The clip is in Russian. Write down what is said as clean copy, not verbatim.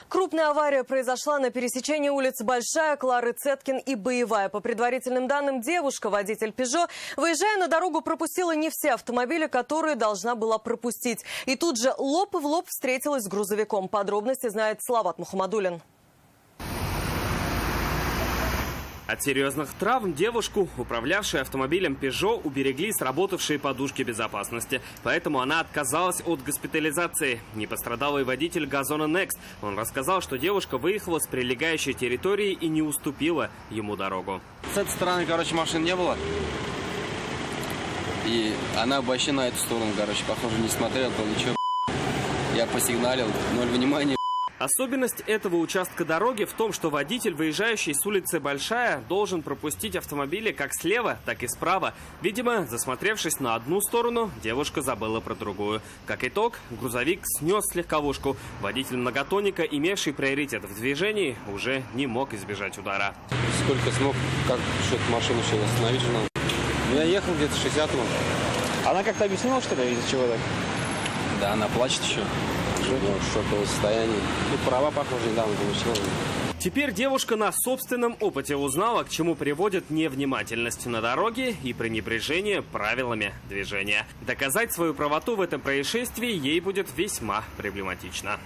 Крупная авария произошла на пересечении улиц Большая, Клары Цеткин и Боевая. По предварительным данным, девушка, водитель «Пежо», выезжая на дорогу, пропустила не все автомобили, которые должна была пропустить. И тут же лоб в лоб встретилась с грузовиком. Подробности знает Салават Мухаммадуллин. От серьезных травм девушку, управлявшую автомобилем «Пежо», уберегли сработавшие подушки безопасности. Поэтому она отказалась от госпитализации. Не пострадал и водитель «Газона Next». Он рассказал, что девушка выехала с прилегающей территории и не уступила ему дорогу. С этой стороны, машин не было. И она вообще на эту сторону, похоже, не смотрела, то ничего. Я посигналил, ноль внимания. Особенность этого участка дороги в том, что водитель, выезжающий с улицы Большая, должен пропустить автомобили как слева, так и справа. Видимо, засмотревшись на одну сторону, девушка забыла про другую. Как итог, грузовик снес легковушку. Водитель многотонника, имевший приоритет в движении, уже не мог избежать удара. Сколько смог, как что-то машину еще остановить же надо. Я ехал где-то 60-м. Она как-то объяснила, что ли, из-за чего так? Да, она плачет еще. В шоковом состоянии. И права, похоже, недавно получила. Теперь девушка на собственном опыте узнала, к чему приводит невнимательность на дороге и пренебрежение правилами движения. Доказать свою правоту в этом происшествии ей будет весьма проблематично.